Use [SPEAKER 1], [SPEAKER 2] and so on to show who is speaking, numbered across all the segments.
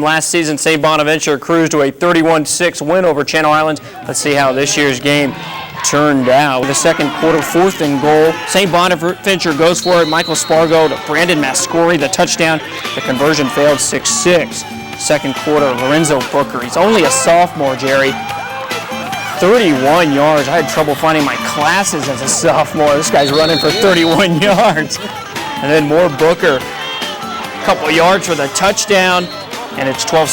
[SPEAKER 1] Last season, St. Bonaventure cruised to a 31-6 win over Channel Islands. Let's see how this year's game turned out. The second quarter, 4th and goal. St. Bonaventure goes for it. Michael Spargo to Brandon Mascorro, the touchdown. The conversion failed 6-6. Second quarter, Lorenzo Booker. He's only a sophomore, Jerry. 31 yards. I had trouble finding my classes as a sophomore. This guy's running for 31 yards. And then more Booker. A couple yards for the touchdown. And it's 12.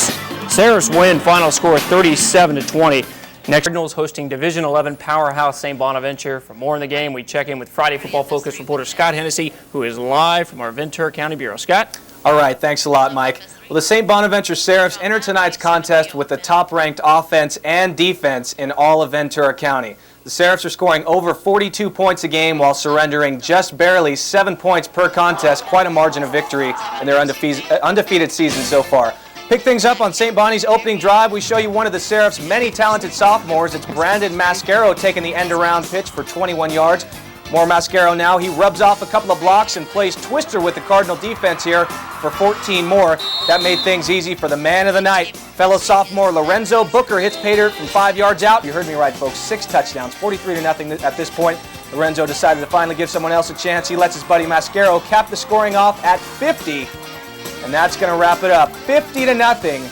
[SPEAKER 1] Seraphs win. Final score 37-20. Next, Cardinals hosting Division 11 powerhouse St. Bonaventure. For more on the game, we check in with Friday Football Focus reporter Scott Hennessee, who is live from our Ventura County Bureau. Scott?
[SPEAKER 2] All right, thanks a lot, Mike. Well, the St. Bonaventure Seraphs enter tonight's contest with the top-ranked offense and defense in all of Ventura County. The Seraphs are scoring over 42 points a game while surrendering just barely 7 points per contest, quite a margin of victory in their undefeated season so far. Pick things up on St. Bonnie's opening drive. We show you one of the Seraphs' many talented sophomores. It's Brandon Mascorro taking the end-around pitch for 21 yards. More Mascorro now. He rubs off a couple of blocks and plays twister with the Cardinal defense here for 14 more. That made things easy for the man of the night. Fellow sophomore Lorenzo Booker hits pay dirt from 5 yards out. You heard me right, folks. 6 touchdowns, 43-0 at this point. Lorenzo decided to finally give someone else a chance. He lets his buddy Mascorro cap the scoring off at 50. And that's going to wrap it up. 50-0.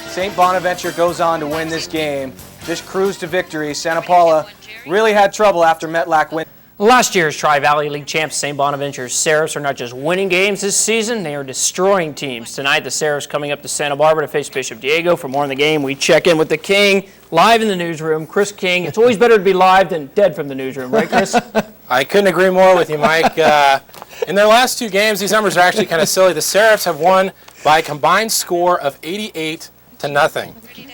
[SPEAKER 2] St. Bonaventure goes on to win this game. Just cruised to victory. Santa Paula really had trouble after Metlack win.
[SPEAKER 1] Last year's Tri-Valley League champs, St. Bonaventure Seraphs, are not just winning games this season, they are destroying teams. Tonight, the Seraphs coming up to Santa Barbara to face Bishop Diego. For more on the game, we check in with the King, live in the newsroom, Chris King. It's always better to be live than dead from the newsroom, right, Chris?
[SPEAKER 3] I couldn't agree more with you, Mike. In their last 2 games, these numbers are actually kind of silly. The Seraphs have won by a combined score of 88-0.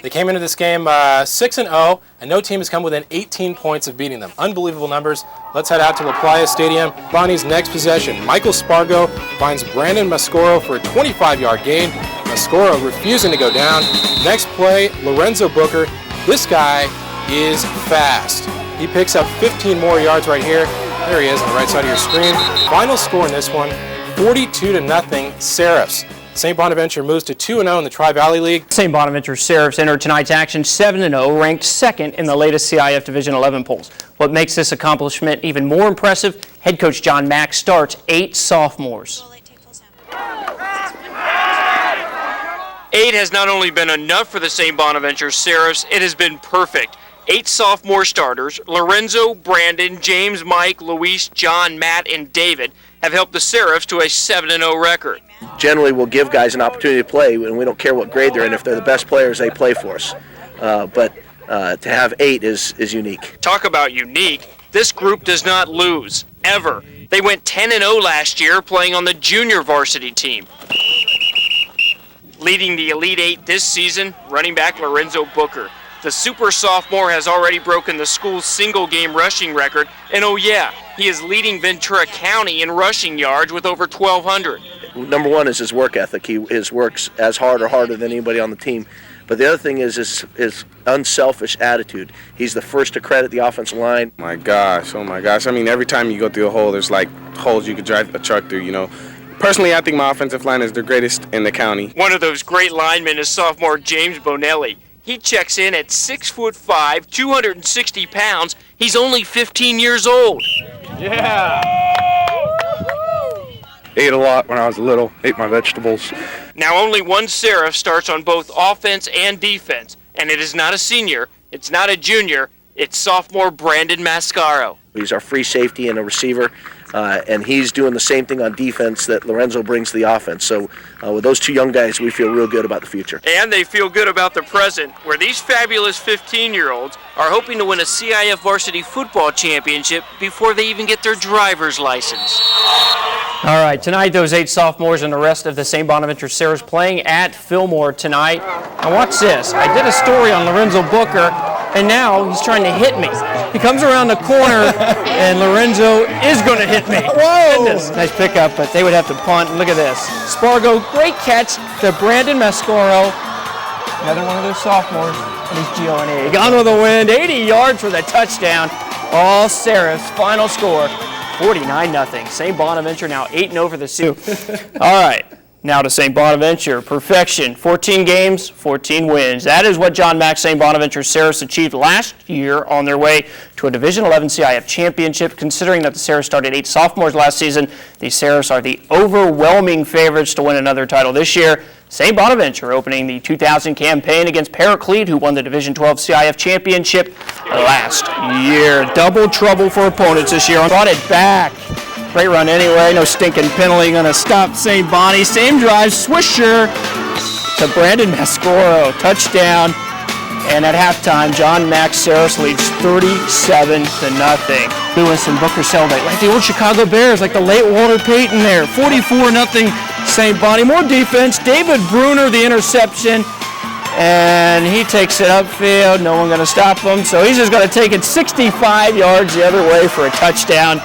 [SPEAKER 3] They came into this game 6-0, and no team has come within 18 points of beating them. Unbelievable numbers. Let's head out to La Playa Stadium. Bonnie's next possession. Michael Spargo finds Brandon Mascorro for a 25-yard gain. Mascorro refusing to go down. Next play, Lorenzo Booker. This guy is fast. He picks up 15 more yards right here. There he is on the right side of your screen. Final score in this one, 42-0 Seraphs. St. Bonaventure moves to 2-0 in the Tri-Valley League.
[SPEAKER 1] St. Bonaventure Seraphs enter tonight's action 7-0, ranked 2nd in the latest CIF Division 11 polls. What makes this accomplishment even more impressive, head coach John Mack starts 8 sophomores.
[SPEAKER 4] 8 has not only been enough for the St. Bonaventure Seraphs, it has been perfect. 8 sophomore starters, Lorenzo, Brandon, James, Mike, Luis, John, Matt, and David, have helped the Seraphs to a 7-0 record.
[SPEAKER 5] Generally, we'll give guys an opportunity to play, and we don't care what grade they're in. If they're the best players, they play for us. But to have 8 is unique.
[SPEAKER 4] Talk about unique. This group does not lose, ever. They went 10-0 last year playing on the junior varsity team. Leading the Elite 8 this season, running back Lorenzo Booker. The super sophomore has already broken the school's single-game rushing record, and oh yeah, he is leading Ventura County in rushing yards with over 1,200.
[SPEAKER 5] Number one is his work ethic. He works as hard or harder than anybody on the team. But the other thing is his unselfish attitude. He's the first to credit the offensive line.
[SPEAKER 6] My gosh, oh my gosh. I mean, every time you go through a hole, there's like holes you could drive a truck through, you know. Personally, I think my offensive line is the greatest in the county.
[SPEAKER 4] One of those great linemen is sophomore James Bonelli. He checks in at 6'5", 260 pounds. He's only 15 years old.
[SPEAKER 6] Yeah!
[SPEAKER 7] Ate a lot when I was little, ate my vegetables.
[SPEAKER 4] Now only one Seraph starts on both offense and defense, and it is not a senior, it's not a junior, it's sophomore Brandon Mascorro.
[SPEAKER 5] He's our free safety and a receiver, and he's doing the same thing on defense that Lorenzo brings to the offense. So with those 2 young guys, we feel real good about the future.
[SPEAKER 4] And they feel good about the present, where these fabulous 15-year-olds are hoping to win a CIF varsity football championship before they even get their driver's license.
[SPEAKER 1] All right, tonight those 8 sophomores and the rest of the St. Bonaventure Seraphs playing at Fillmore tonight. Now watch this. I did a story on Lorenzo Booker, and now he's trying to hit me. He comes around the corner, and Lorenzo is going to hit me. Whoa! Goodness. Nice pickup, but they would have to punt. Look at this. Spargo, great catch to Brandon Mascorro. Another one of those sophomores, and he's G.O.N.E. Gone with the wind, 80 yards for the touchdown. All Seraphs, final score, 49-0. St. Bonaventure now 8-0 for the Sioux. All right. Now to St. Bonaventure, perfection, 14 games, 14 wins. That is what John Mack St. Bonaventure Seraphs achieved last year on their way to a Division 11 CIF championship. Considering that the Seraphs started 8 sophomores last season, the Seraphs are the overwhelming favorites to win another title this year. St. Bonaventure opening the 2000 campaign against Paraclete, who won the Division 12 CIF championship last year. Double trouble for opponents this year. Brought it back. Great run anyway, no stinking penalty going to stop St. Bonnie. Same drive, swisher to Brandon Mascorro, touchdown. And at halftime, John Mack Seraphs leads 37-0. Lewis and Booker celebrate like the old Chicago Bears, like the late Walter Payton there. 44-0 St. Bonnie. More defense. David Bruner, the interception. And he takes it upfield. No one going to stop him. So he's just going to take it 65 yards the other way for a touchdown.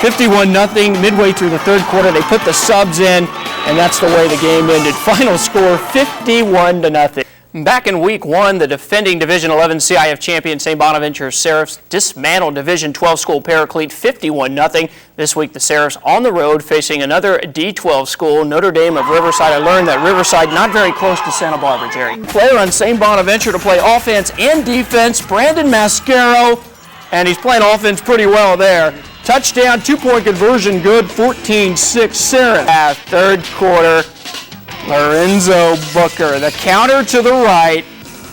[SPEAKER 1] 51-0 midway through the third quarter. They put the subs in, and that's the way the game ended. Final score 51-0. Back in week 1, the defending Division 11 CIF champion St. Bonaventure Seraphs dismantled Division 12 school Paraclete 51-0. This week the Seraphs on the road facing another D12 school, Notre Dame of Riverside. I learned that Riverside not very close to Santa Barbara, Jerry. Player on St. Bonaventure to play offense and defense, Brandon Mascorro, and he's playing offense pretty well there. Touchdown, 2-point conversion, good, 14-6 Seraphs. Third quarter, Lorenzo Booker, the counter to the right,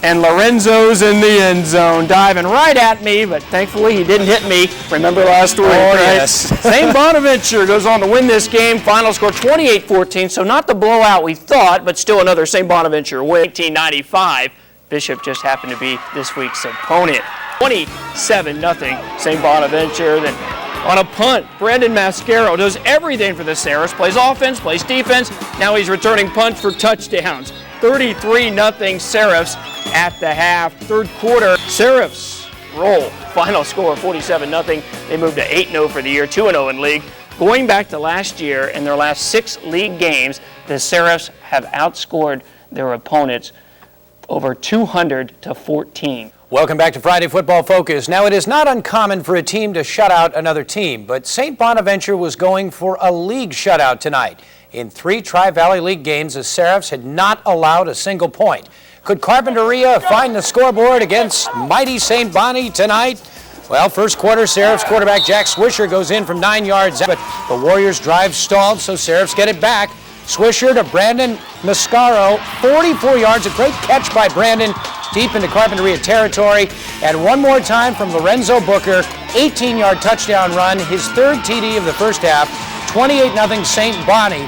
[SPEAKER 1] and Lorenzo's in the end zone, diving right at me, but thankfully he didn't hit me. Remember last week, right?
[SPEAKER 3] Yes.
[SPEAKER 1] St. Bonaventure goes on to win this game. Final score 28-14, so not the blowout we thought, but still another St. Bonaventure win. 1995, Bishop just happened to be this week's opponent. 27-0 St. Bonaventure. Then on a punt, Brandon Mascorro does everything for the Seraphs, plays offense, plays defense. Now he's returning punts for touchdowns. 33-0 Seraphs at the half. Third quarter, Seraphs roll. Final score 47-0. They moved to 8-0 for the year, 2-0 in league. Going back to last year, in their last 6 league games, the Seraphs have outscored their opponents over 200-14.
[SPEAKER 8] Welcome back to Friday Football Focus. Now, it is not uncommon for a team to shut out another team, but St. Bonaventure was going for a league shutout tonight. In 3 Tri-Valley League games, the Seraphs had not allowed a single point. Could Carpinteria find the scoreboard against mighty St. Bonnie tonight? Well, first quarter, Seraphs quarterback Jack Swisher goes in from 9 yards, but the Warriors' drive stalled, so Seraphs get it back. Swisher to Brandon Mascorro, 44 yards, a great catch by Brandon, deep into Carpinteria territory. And one more time from Lorenzo Booker, 18-yard touchdown run, his 3rd TD of the first half, 28-0 St. Bonnie.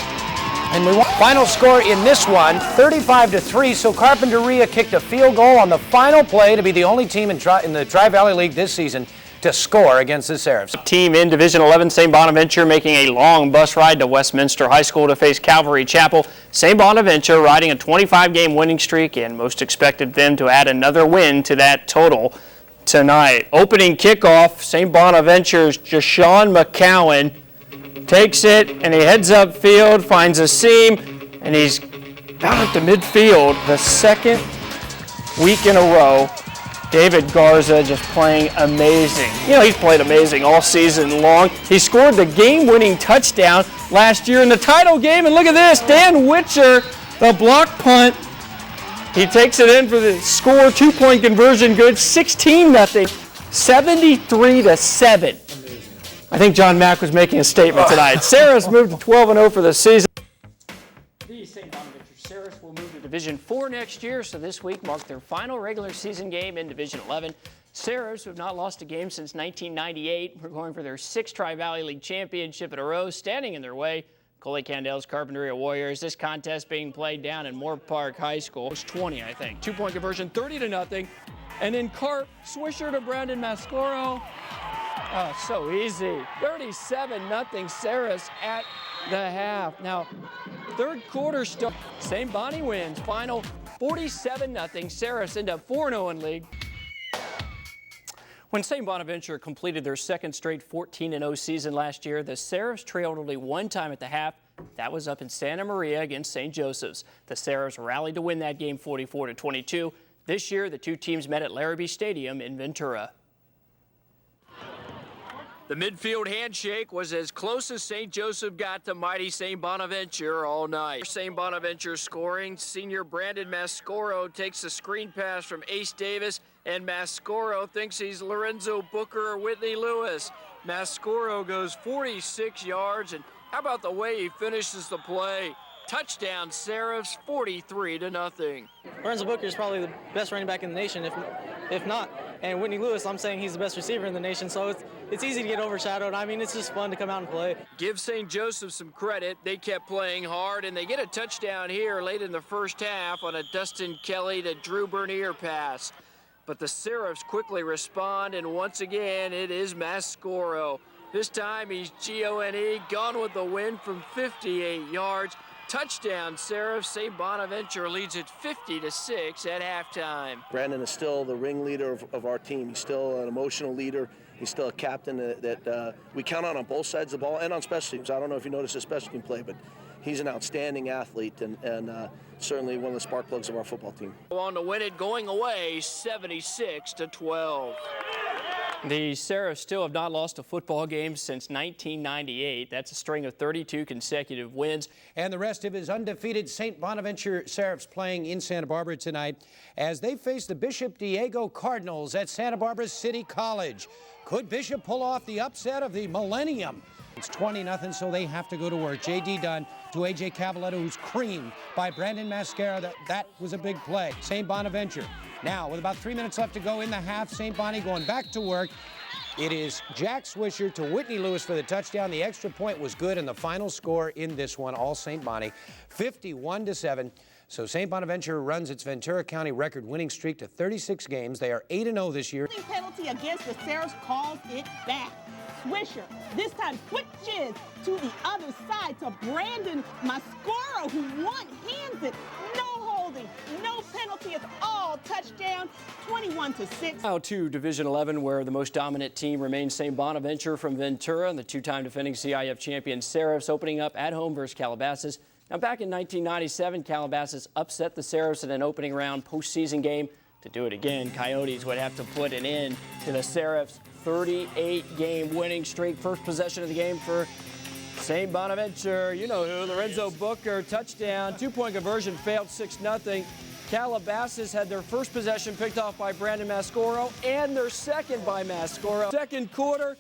[SPEAKER 8] And we want final score in this one, 35-3, so Carpinteria kicked a field goal on the final play to be the only team in the Tri-Valley League this season to score against the Seraphs.
[SPEAKER 1] Team in Division 11, St. Bonaventure making a long bus ride to Westminster High School to face Calvary Chapel. St. Bonaventure riding a 25-game winning streak, and most expected them to add another win to that total tonight. Opening kickoff, St. Bonaventure's Jashawn McCowan takes it, and he heads upfield, finds a seam, and he's out at the midfield the second week in a row. David Garza just playing amazing. You know, he's played amazing all season long. He scored the game-winning touchdown last year in the title game, and look at this, Dan Witcher, the block punt. He takes it in for the score, 2-point conversion, good, 16-0, 73-7. I think John Mack was making a statement tonight. Seraphs moved to 12-0 for the season. The St. Bonaventure Seraphs will move to Division 4 next year, so this week marked their final regular season game in Division 11. Seraphs, who have not lost a game since 1998, were going for their 6th Tri-Valley League championship in a row, standing in their way. Coley Candel's Carpinteria Warriors. This contest being played down in Moore Park High School. It was 20, I think. 2-point conversion, 30-0. And then Carp, swisher to Brandon Mascorro. Oh, so easy. 37-0 Seraphs at the half. Now, third quarter start. St. Bonnie wins. Final 47-0. Seraphs end up 4-0 in league. When St. Bonaventure completed their 2nd straight 14-0 season last year, the Seraphs trailed only one time at the half. That was up in Santa Maria against St. Joseph's. The Seraphs rallied to win that game 44-22. This year, the two teams met at Larrabee Stadium in Ventura.
[SPEAKER 4] The midfield handshake was as close as St. Joseph got to mighty St. Bonaventure all night. St. Bonaventure scoring. Senior Brandon Mascorro takes a screen pass from Ace Davis, and Mascorro thinks he's Lorenzo Booker or Whitney Lewis. Mascorro goes 46 yards, and how about the way he finishes the play? Touchdown Seraphs, 43-0.
[SPEAKER 9] Lorenzo Booker is probably the best running back in the nation, if not. And Whitney Lewis, I'm saying he's the best receiver in the nation, so it's easy to get overshadowed. I mean, it's just fun to come out and play.
[SPEAKER 4] Give St. Joseph some credit. They kept playing hard, and they get a touchdown here late in the first half on a Dustin Kelly to Drew Bernier pass. But the Seraphs quickly respond, and once again, it is Mascorro. This time, he's G-O-N-E, gone with the win from 58 yards. Touchdown Seraphs. St. Bonaventure leads it 50-6 at halftime.
[SPEAKER 5] Brandon is still the ringleader of our team. He's still an emotional leader. He's still a captain that we count on both sides of the ball and on special teams. I don't know if you noticed his special team play, but he's an outstanding athlete and certainly one of the spark plugs of our football team.
[SPEAKER 4] On to win it, going away 76-12.
[SPEAKER 1] The Seraphs still have not lost a football game since 1998. That's a string of 32 consecutive wins.
[SPEAKER 8] And the rest of his undefeated St. Bonaventure Seraphs playing in Santa Barbara tonight as they face the Bishop Diego Cardinals at Santa Barbara City College. Could Bishop pull off the upset of the millennium? It's 20-0, so they have to go to work. J.D. Dunn to A.J. Cavaletto, who's creamed by Brandon Mascara. That was a big play. St. Bonaventure. Now, with about 3 minutes left to go in the half, St. Bonnie going back to work. It is Jack Swisher to Whitney Lewis for the touchdown. The extra point was good, and the final score in this one, all St. Bonnie, 51-7. So St. Bonaventure runs its Ventura County record winning streak to 36 games. They are 8-0 this year.
[SPEAKER 10] Penalty against the Seraphs calls it back. Swisher this time switches to the other side to Brandon Mascorro, who one-hands it. No holding, no penalty at all. Touchdown, 21-6.
[SPEAKER 1] Now to Division 11, where the most dominant team remains St. Bonaventure from Ventura, and the two-time defending CIF champion Seraphs opening up at home versus Calabasas. Now back in 1997, Calabasas upset the Seraphs in an opening round postseason game. To do it again, Coyotes would have to put an end to the Seraphs' 38-game winning streak. First possession of the game for St. Bonaventure. You know who, Lorenzo Booker, touchdown. Two-point conversion failed, 6-0. Calabasas had their first possession picked off by Brandon Mascorro and their second by Mascorro. Second quarter,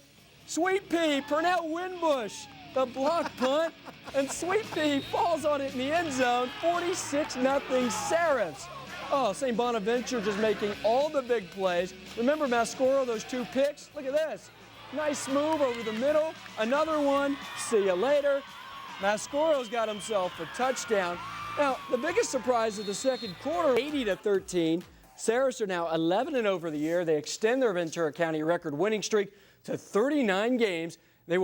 [SPEAKER 1] Sweet Pea, Purnell Winbush, the block punt, and Sweet Pea falls on it in the end zone. 46-0 Seraphs. Oh, St. Bonaventure just making all the big plays. Remember Mascorro, those two picks? Look at this. Nice move over the middle. Another one. See you later. Mascorro's got himself a touchdown. Now, the biggest surprise of the second quarter, 80-13. Seraphs are now 11-0 for the year. They extend their Ventura County record winning streak to 39 games.